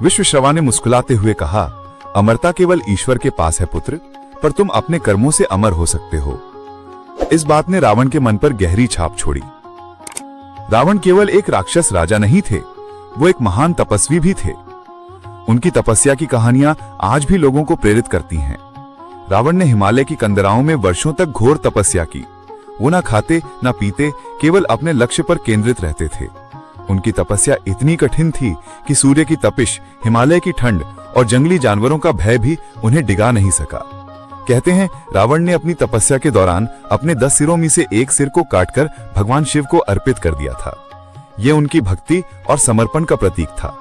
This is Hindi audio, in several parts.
विश्वश्रवा ने मुस्कुराते हुए कहा, अमरता केवल ईश्वर के पास है पुत्र, पर तुम अपने कर्मों से अमर हो सकते हो। इस बात ने रावण के मन पर गहरी छाप छोड़ी। रावण केवल एक राक्षस राजा नहीं थे, वो एक महान तपस्वी भी थे। उनकी तपस्या की कहानियां आज भी लोगों को प्रेरित करती हैं। रावण ने हिमालय की कंदराओं में वर्षों तक घोर तपस्या की। वो ना खाते ना पीते, केवल अपने लक्ष्य पर केंद्रित रहते थे। उनकी तपस्या इतनी कठिन थी कि सूर्य की तपिश, हिमालय की ठंड और जंगली जानवरों का भय भी उन्हें डिगा नहीं सका। कहते हैं रावण ने अपनी तपस्या के दौरान अपने 10 सिरों में से एक सिर को काटकर भगवान शिव को अर्पित कर दिया था। यह उनकी भक्ति और समर्पण का प्रतीक था।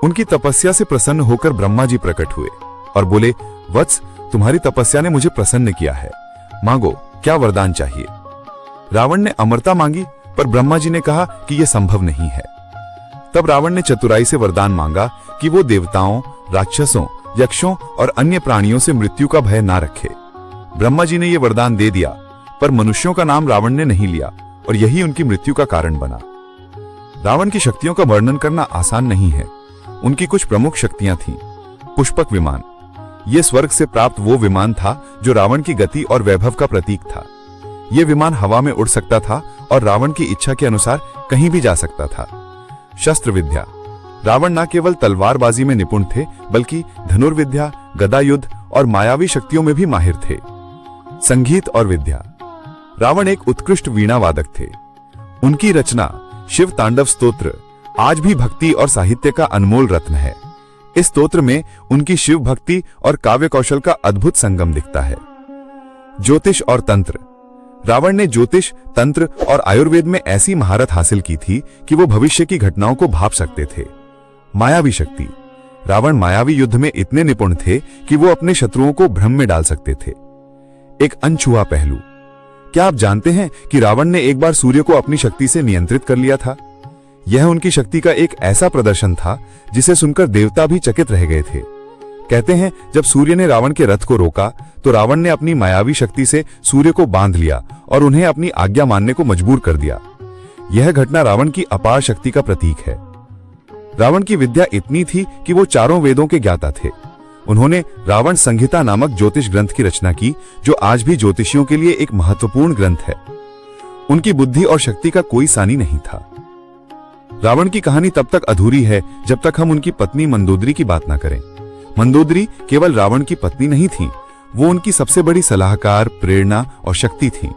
उनकी तपस्या से प्रसन्न होकर ब्रह्मा जी प्रकट हुए और बोले, वत्स, तुम्हारी तपस्या ने मुझे प्रसन्न किया है, मांगो, क्या वरदान चाहिए। रावण ने अमरता मांगी, पर ब्रह्मा जी ने कहा कि यह संभव नहीं है। तब रावण ने चतुराई से वरदान मांगा कि वो देवताओं, राक्षसों, यक्षों और अन्य प्राणियों से मृत्यु का भय ना रखे। ब्रह्मा जी ने यह वरदान दे दिया, पर मनुष्यों का नाम रावण ने नहीं लिया और यही उनकी मृत्यु का कारण बना। रावण की शक्तियों का वर्णन करना आसान नहीं है। उनकी कुछ प्रमुख शक्तियां थीं। पुष्पक विमान, यह स्वर्ग से प्राप्त वो विमान था जो रावण की गति और वैभव का प्रतीक था। यह विमान हवा में उड़ सकता था और रावण की इच्छा के अनुसार कहीं भी जा सकता था। शस्त्र विद्या, रावण न केवल तलवारबाजी में निपुण थे, बल्कि धनुर्विद्या, गदा युद्ध और मायावी शक्तियों में भी माहिर थे। संगीत और विद्या, रावण एक उत्कृष्ट वीणा वादक थे। उनकी रचना शिव तांडव स्तोत्र आज भी भक्ति और साहित्य का अनमोल रत्न है। इस स्तोत्र में उनकी शिव भक्ति और काव्य कौशल का अद्भुत संगम दिखता है। ज्योतिष और तंत्र, रावण ने ज्योतिष, तंत्र और आयुर्वेद में ऐसी महारत हासिल की थी कि वो भविष्य की घटनाओं को भांप सकते थे। मायावी शक्ति, रावण मायावी युद्ध में इतने निपुण थे कि वो अपने शत्रुओं को भ्रम में डाल सकते थे। एक अनछुआ पहलू, क्या आप जानते हैं कि रावण ने एक बार सूर्य को अपनी शक्ति से नियंत्रित कर लिया था। यह उनकी शक्ति का एक ऐसा प्रदर्शन था जिसे सुनकर देवता भी चकित रह गए थे। कहते हैं जब सूर्य ने रावण के रथ को रोका तो रावण ने अपनी मायावी शक्ति से सूर्य को बांध लिया और उन्हें अपनी आज्ञा मानने को मजबूर कर दिया। यह घटना रावण की अपार शक्ति का प्रतीक है। रावण की विद्या इतनी थी कि वो चारों वेदों के ज्ञाता थे। उन्होंने रावण संहिता नामक ज्योतिष ग्रंथ की रचना की, जो आज भी ज्योतिषियों के लिए एक महत्वपूर्ण ग्रंथ है। उनकी बुद्धि और शक्ति का कोई सानी नहीं था। रावण की कहानी तब तक अधूरी है जब तक हम उनकी पत्नी मंदोदरी की बात ना करें। मंदोदरी केवल रावण की पत्नी नहीं थी, वो उनकी सबसे बड़ी सलाहकार, प्रेरणा और शक्ति थी।